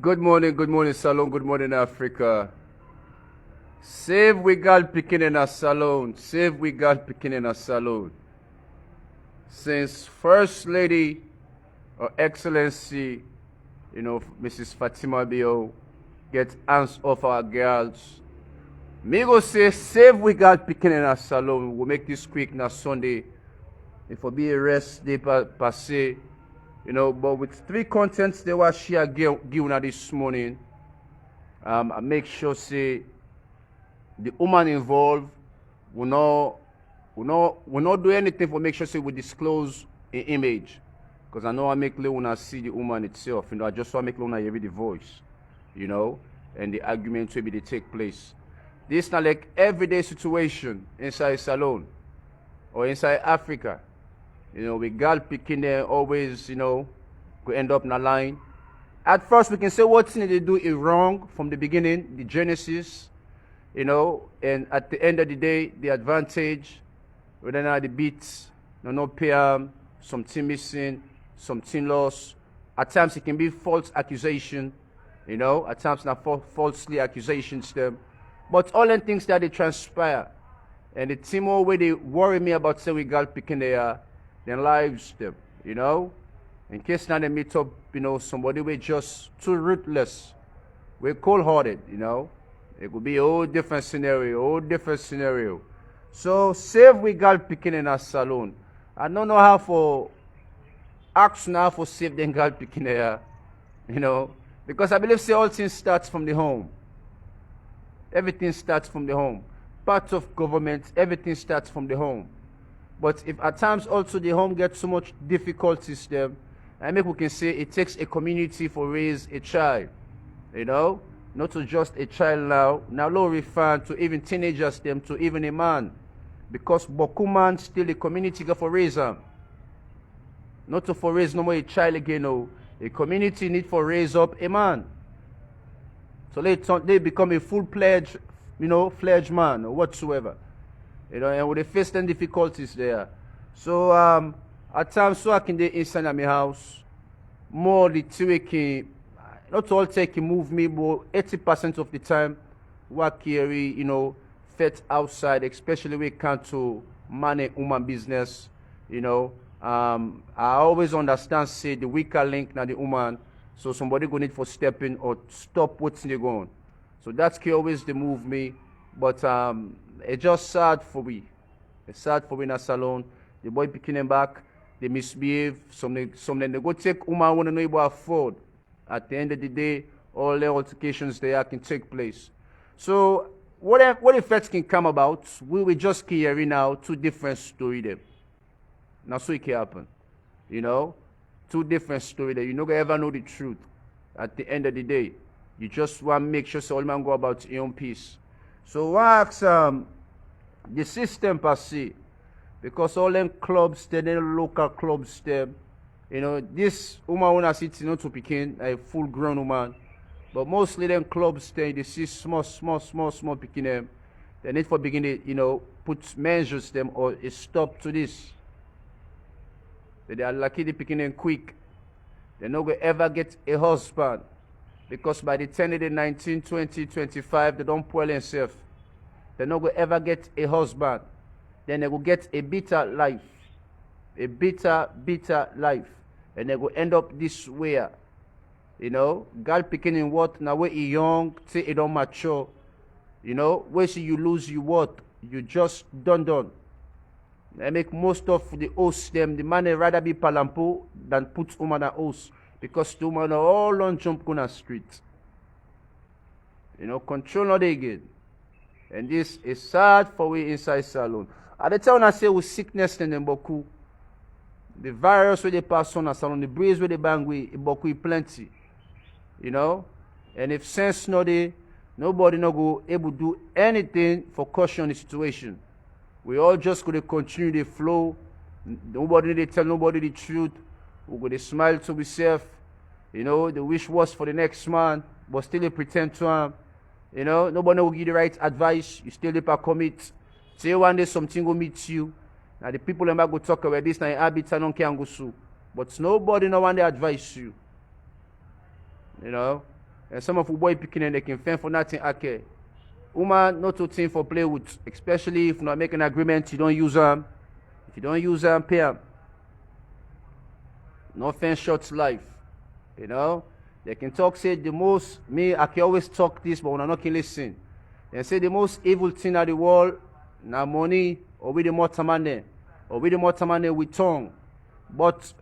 Good morning, Salon, good morning, Africa. Save we gal picking in a salon, save we gal picking in a salon. Since First Lady, Her Excellency, Mrs. Fatima Bio, get hands off our girls. Me go say, save we gal picking in a salon. We'll make this quick na Sunday. If will be a rest day per se. But with three contents they were share given this morning, I make sure say the woman involved will not do anything for make sure say we disclose an image. Because I know I make Leona see the woman itself. I just want to make Leona hear the voice, and the argument will be they take place. This not like everyday situation inside Salon or inside Africa. We gal picking there always, go end up in a line. At first, we can say what thing they do is wrong from the beginning, the genesis, and at the end of the day, the advantage, whether or not the beats, no PM, something missing, something lost. At times, it can be false accusation, at times, not falsely accusations them. But all the things that they transpire, and the team where they worry me about say we gal picking their lives them, in case now they meet up, somebody we just too ruthless, we're cold-hearted, it could be a whole different scenario. So save we gal picking in a salon. I don't know how for ask now for save them gal picking there, because I believe say all things starts from the home. Everything starts from the home. Part of government, everything starts from the home. But if at times also the home gets so much difficulties there, I mean we can say it takes a community for raise a child, not to just a child now low refer to even teenagers them to even a man, because Bokuman still a community go for raise them, not to for raise no more a child again. No, a community need for raise up a man, so they become a full-fledged, fledged man or whatsoever. And with the face and difficulties there. So at times so I can do inside of my house. More the two can not all take move me, but 80% of the time work carry, fet outside, especially when it comes to manage human business. I always understand say the weaker link now the woman. So somebody go need for stepping or stop what's going on. So that's always the move me. But it's just sad for we. It's sad for we in a salon. The boy picking them back, they misbehave. Some they go take woman want to know about afford. At the end of the day, all the altercations there can take place. So what effects can come about? We will just hearing now two different stories there. Now so it can happen. Two different stories there. You never ever know the truth. At the end of the day, you just want to make sure so all man go about your own peace. So what the system per se, because all them clubs, them local clubs, them, this woman when I see not to begin a full grown woman, but mostly them clubs they see small picking them. They need for beginning, put measures them or a stop to this. They are lucky they picking them quick. They're not going to ever get a husband. Because by the time they 19, 20, 25, they don't spoil themselves. They're not going to ever get a husband. Then they will get a bitter life. A bitter life. And they will end up this way. Girl picking in what? Now when you young, say it don't mature. Where see you lose you what? You just done. They make most of the hosts them. The man rather be palampo than put woman at host. Because the woman are all on jump on the street. Control not again. And this is sad for we inside salon. At the time I say with sickness in them boku. The virus where they pass on a salon, the breeze where they bang with boku plenty. And if sense no dey, nobody no go able to do anything for caution the situation. We all just gonna continue the flow. Nobody they tell nobody the truth. We're gonna smile to ourselves. They wish was for the next man, but still they pretend to him. Nobody will give the right advice. You still never commit. Say one day something will meet you. Now the people never go talk about this now habits and can go sue. But nobody no one they advise you. And some of you boy picking and they can fend for nothing. Okay. Woman, not to thing for play with, especially if you not make an agreement, you don't use them. If you don't use them, pay them. No fence shots life. You know? They can talk, say the most, I can always talk this, but when I not can listen. They say the most evil thing in the world, na money, or with the motamane, or with the motamane with tongue. But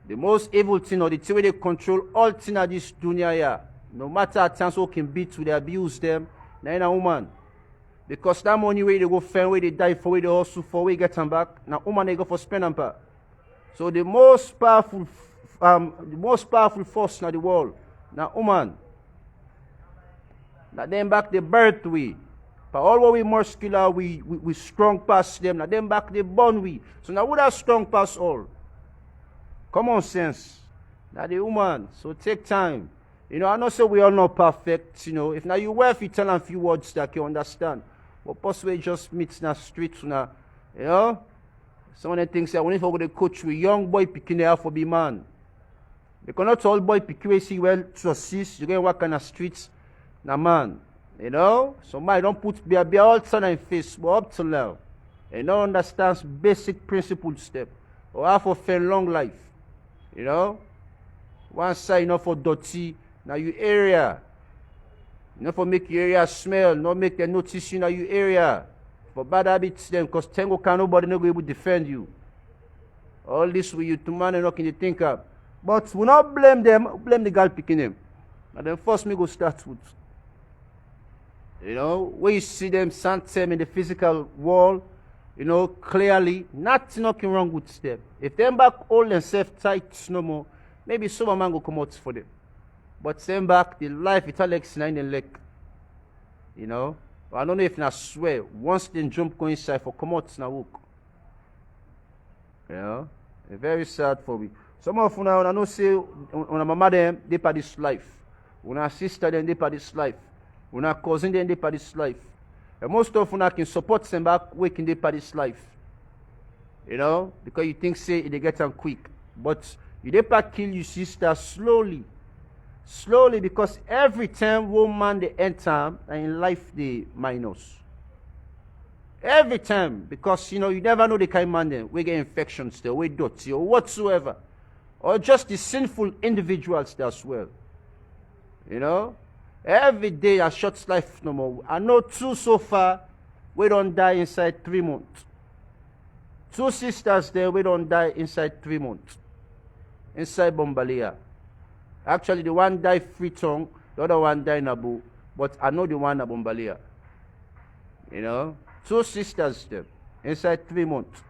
the most evil thing, or the thing where they control all things of this dunya here, no matter how times who can beat to they abuse them, now in a woman. Because that money where they go find, where they die for, where they hustle for, where they get them back, now woman they go for spend them back. So the most powerful force in the world, now woman. Now them back the birth we. But all what we muscular, we strong past them. Now them back they born we. So now we that strong past all. Common sense. Now the woman. So take time. You know, I know say we all not perfect, you know. If now you wear, if you tell them a few words that you understand. But possibly just meet in the streets now. You know? Some of the things that when if I go to coach with young boy picking there for be man. Because not all boy picking see well to assist, you get what kind of streets na man. You know? Somebody don't put be all turn in face, but up to now. You don't understand basic principle step. Or how for fair long life. You know? One side enough for dirty. Now you area. Not for make your area smell, not make them notice you in your area. For bad habits then, because Tango can nobody not be able to defend you. All this with you to man and not can you think of. But we not blame them, blame the girl picking them. And then first me go start with. You know, when you see them stand them in the physical world, you know, clearly, nothing wrong with them. If them back hold themselves tight no more, maybe some man go come out for them. But same back, the life it Alex 9 and leg. You know? I don't know if I swear, once they jump go inside for come out na walk. You know? Very sad for me. Some of you now, I know say, when my mother they part this life. When our sister then they part this life. When our cousin then they part this life. And most of you can support them back waking they part this life. You know? Because you think say they get them quick. But you they part kill your sister slowly. Slowly, because every time woman they enter and in life they minus. Every time, because you know you never know the kind of man then we get infections there, we dirty or whatsoever, or just the sinful individuals there as well. You know, every day a short life no more. I know two so far we don't die inside 3 months. 2 sisters there we don't die inside 3 months. Inside Bombalia. Actually, the one died Freetown, the other one died in Abu, but I know the one in Bombalia. You know? 2 sisters there, inside 3 months.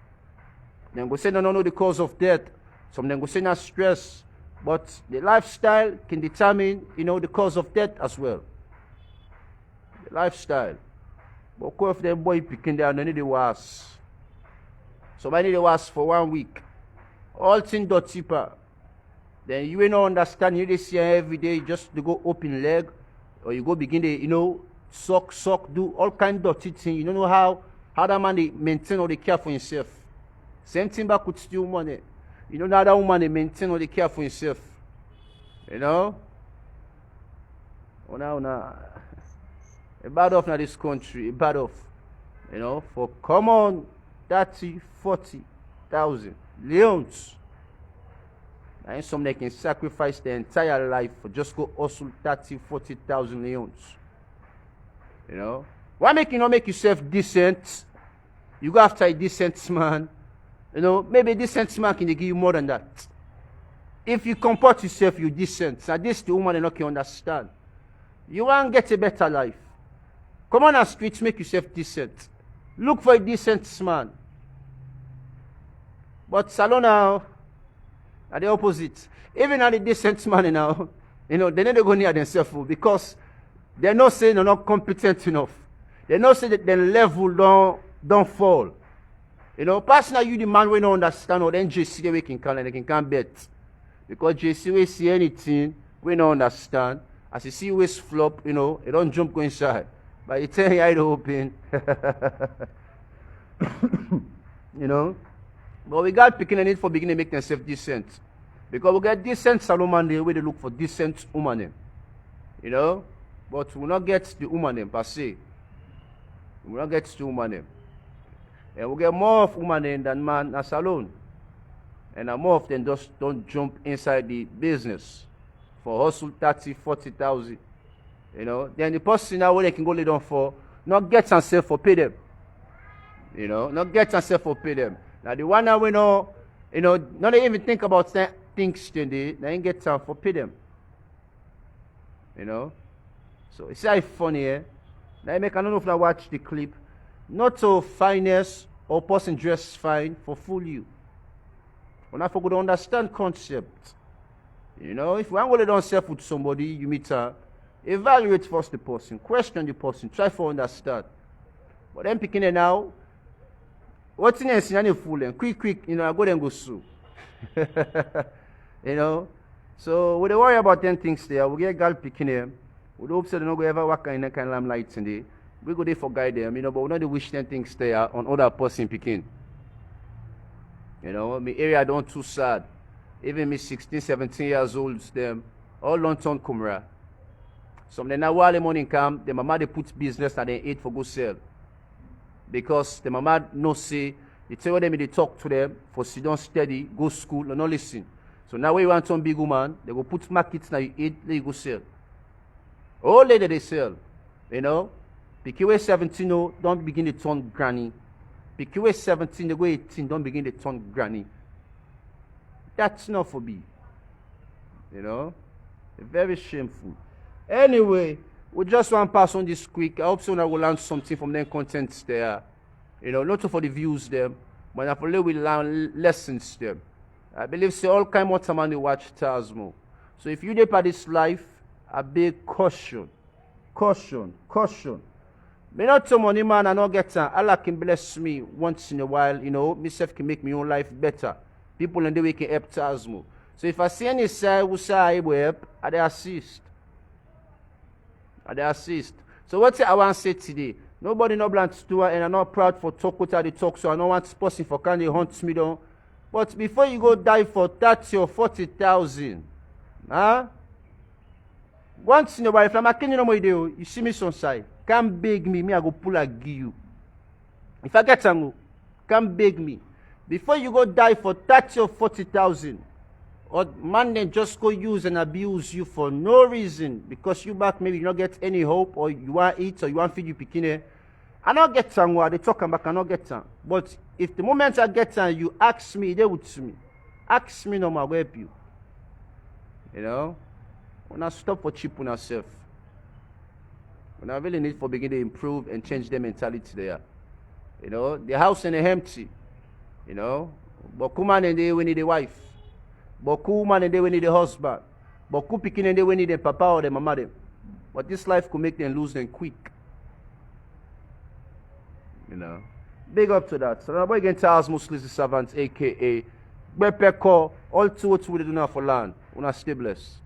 Then go say, no, the cause of death. Some then go say, not stress. But the lifestyle can determine, you know, the cause of death as well. The lifestyle. But go if them boy picking there, and they need the was. Somebody need the was for 1 week. All things got cheaper. Then you will not understand, you they see every day just to go open leg, or you go begin to, you know, suck, do all kind of dirty things. You don't know how that man they maintain or they care for himself. Same thing back could steal money. You know how that woman they maintain or they care for himself. You know? Oh now. A bad off now this country, a bad off. You know, for common 30, 40,000 leons. And some they can sacrifice their entire life for just go hustle 30, 40,000 leons. You know? Why make you not make yourself decent? You go after a decent man. You know, maybe a decent man can give you more than that. If you comport yourself, you're decent. Now this the woman they not can understand. You want to get a better life. Come on the streets, make yourself decent. Look for a decent man. But Salon now, are the opposite. Even at the decent man now, you know, they need to go near themselves because they're not saying they're not competent enough. They're not saying that their level don't fall. You know, personally, you the man we don't understand or then JC we can call and they can bet. Because JC we see anything we don't understand. As you see waist flop, you know, it don't jump go inside. But you tell your eye to open. You know? But we got picking a need for beginning to make themselves decent. Because we got decent Solomon there where they look for decent woman. you know, but we will not get the woman them per se. We will not get the woman them. And we get more of woman them than man as alone. And more of them just don't jump inside the business for hustle 30, 40,000. You know, then the person now where they can go lay down for, not get themselves for pay them. You know, not get themselves for pay them. Now the one that we know, you know, not even think about things today, they ain't get time for pay them. You know? So it's very funny, eh? Now I don't know if I watch the clip. Not to fineness or person dressed fine for fool you. When I forgot to understand concept. You know, if you want to don't self with somebody, you meet her, evaluate first the person, question the person, try to understand. But then picking it now, what's in a fool and quick, you know, I go and go sue. You know? So we don't worry about them things there. We get girl picking them. We hope so they don't go ever work in that kind of limelight today. We go there for guide them, you know, but we don't wish them things there on other person picking. You know, my area don't too sad. Even me 16, 17 years old, them all long-term camera. Some then now while the money come, the mama they put business that they eat for go sell. Because the mama no say, they tell them they talk to them for sit down steady, go school, and not listen. So now when you want some big woman, they go put markets now you eat, they go sell. All lady they sell. You know? PQA 17 oh, don't begin to turn granny. PQA 17, they go 18, don't begin to turn granny. That's not for me. You know? Very shameful. Anyway, we just want to pass on this quick. I hope so that we'll learn something from them contents there. You know, not for the views them, but for we learn lessons them. I believe say all kind of time they watch Tasmo. So if you dip at this life, a big caution. Caution. Caution. Me not too money man and not get time. Allah can bless me once in a while, you know, myself can make my own life better. People in the way can help Tasmo. So if I see any side who say I will help, I assist. So what I want to say today, nobody no blunt to her and I'm not proud for talk with her the talk, so I don't want this person for kind of hunt me down. But before you go die for 30 or 40,000, huh? Once in a while, if I'm a Kenyan no more idea, you see me some side, come beg me, I go pull a give you. If I get tango, come beg me. Before you go die for 30 or 40,000, or man then just go use and abuse you for no reason because you back maybe you don't get any hope or you want to eat or you want to feed you bikini. I don't get time while they talk back, I don't get time. But if the moment I get time, you ask me, they would see me. Ask me no more, where help you. You know? When I stop for cheap on ourselves. When I really need for begin to improve and change their mentality there. You know, the house and the empty. You know, but come on and they we need a wife. Boku man and they will need a husband. Boku picking and they will need a papa or the mama them. But this life could make them lose them quick. You know. Big up to that. So now boy again Charles Muslims the servants, aka Bepeko, all two what we do now for land. Una stay blessed.